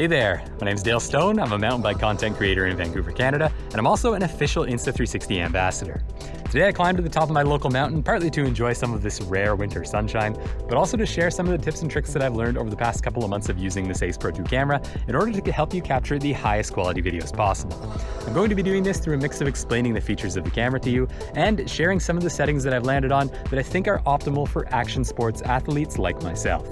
Hey there, my name's Dale Stone. I'm a mountain bike content creator in Vancouver, Canada, and I'm also an official Insta360 ambassador. Today I climbed to the top of my local mountain, partly to enjoy some of this rare winter sunshine, but also to share some of the tips and tricks that I've learned over the past couple of months of using this Ace Pro 2 camera in order to help you capture the highest quality videos possible. I'm going to be doing this through a mix of explaining the features of the camera to you and sharing some of the settings that I've landed on that I think are optimal for action sports athletes like myself.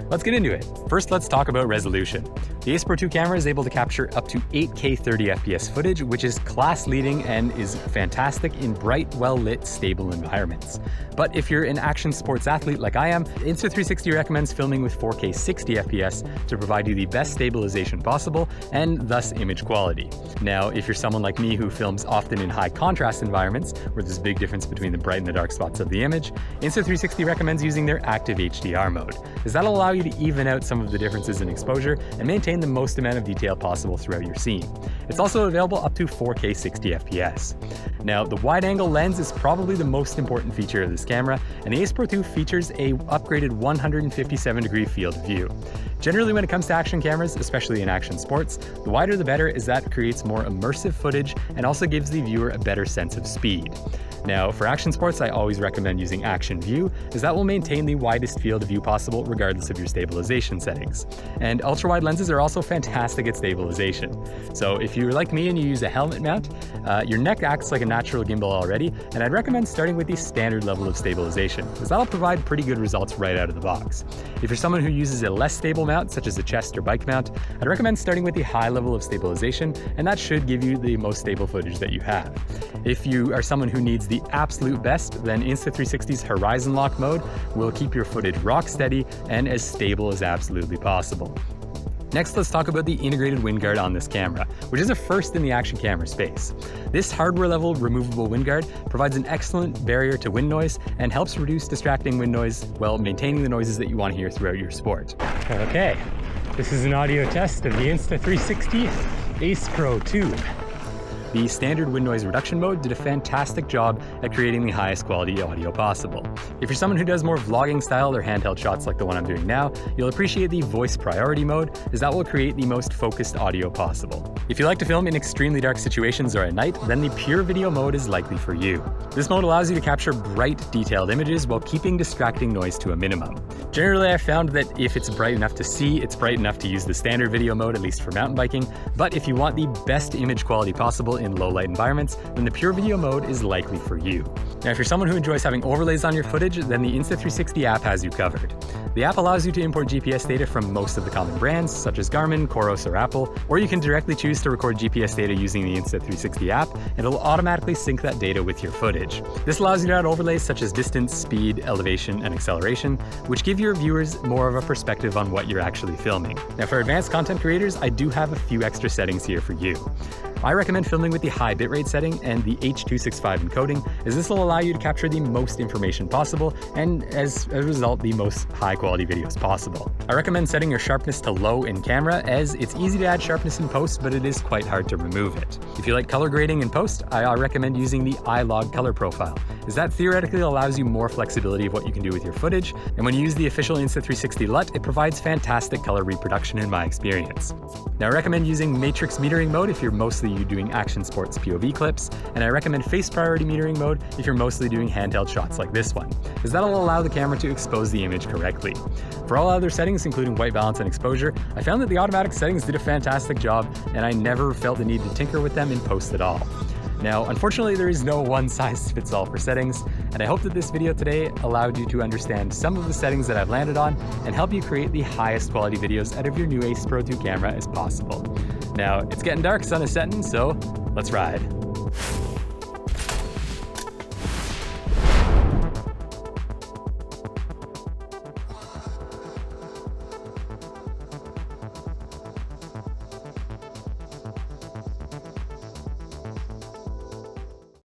Let's get into it. First, let's talk about resolution. The Ace Pro 2 camera is able to capture up to 8K 30fps footage, which is class-leading and is fantastic in bright, well-lit, stable environments. But if you're an action sports athlete like I am, Insta360 recommends filming with 4K 60fps to provide you the best stabilization possible and thus image quality. Now, if you're someone like me who films often in high contrast environments, where there's a big difference between the bright and the dark spots of the image, Insta360 recommends using their active HDR mode, as that'll allow you to even out some of the differences in exposure and maintain the most amount of detail possible throughout your scene. It's also available up to 4K 60fps. Now, the wide-angle lens is probably the most important feature of this camera, and the Ace Pro 2 features a upgraded 157-degree field of view. Generally, when it comes to action cameras, especially in action sports, the wider the better, as that creates more immersive footage and also gives the viewer a better sense of speed. Now, for action sports, I always recommend using Action View, as that will maintain the widest field of view possible regardless of your stabilization settings. And ultra-wide lenses are also fantastic at stabilization. So if you're like me and you use a helmet mount, your neck acts like a natural gimbal already, and I'd recommend starting with the standard level of stabilization, as that'll provide pretty good results right out of the box. If you're someone who uses a less stable mount, such as a chest or bike mount, I'd recommend starting with the high level of stabilization, and that should give you the most stable footage that you have. If you are someone who needs the absolute best, then Insta360's Horizon Lock mode will keep your footage rock steady and as stable as absolutely possible. Next, let's talk about the integrated wind guard on this camera, which is a first in the action camera space. This hardware-level removable wind guard provides an excellent barrier to wind noise and helps reduce distracting wind noise while maintaining the noises that you want to hear throughout your sport. Okay, this is an audio test of the Insta360 Ace Pro 2. The standard wind noise reduction mode did a fantastic job at creating the highest quality audio possible. If you're someone who does more vlogging style or handheld shots like the one I'm doing now, you'll appreciate the voice priority mode, as that will create the most focused audio possible. If you like to film in extremely dark situations or at night, then the pure video mode is likely for you. This mode allows you to capture bright, detailed images while keeping distracting noise to a minimum. Generally, I've found that if it's bright enough to see, it's bright enough to use the standard video mode, at least for mountain biking, but if you want the best image quality possible in low light environments, then the pure video mode is likely for you. Now, if you're someone who enjoys having overlays on your footage, then the Insta360 app has you covered. The app allows you to import GPS data from most of the common brands, such as Garmin, Coros, or Apple, or you can directly choose to record GPS data using the Insta360 app, and it'll automatically sync that data with your footage. This allows you to add overlays such as distance, speed, elevation, and acceleration, which give your viewers more of a perspective on what you're actually filming. Now, for advanced content creators, I do have a few extra settings here for you. I recommend filming with the high bitrate setting and the H.265 encoding, as this will allow you to capture the most information possible and, as a result, the most high-quality videos possible. I recommend setting your sharpness to low in camera, as it's easy to add sharpness in post, but it is quite hard to remove it. If you like color grading in post, I recommend using the iLog color profile, as that theoretically allows you more flexibility of what you can do with your footage, and when you use the official Insta360 LUT, it provides fantastic color reproduction in my experience. Now, I recommend using matrix metering mode if you're mostly doing action sports POV clips, and I recommend face priority metering mode if you're mostly doing handheld shots like this one, as that'll allow the camera to expose the image correctly. For all other settings, including white balance and exposure, I found that the automatic settings did a fantastic job, and I never felt the need to tinker with them in post at all. Now, unfortunately, there is no one-size-fits-all for settings, and I hope that this video today allowed you to understand some of the settings that I've landed on and help you create the highest quality videos out of your new Ace Pro 2 camera as possible. Now, it's getting dark, sun is setting, so let's ride.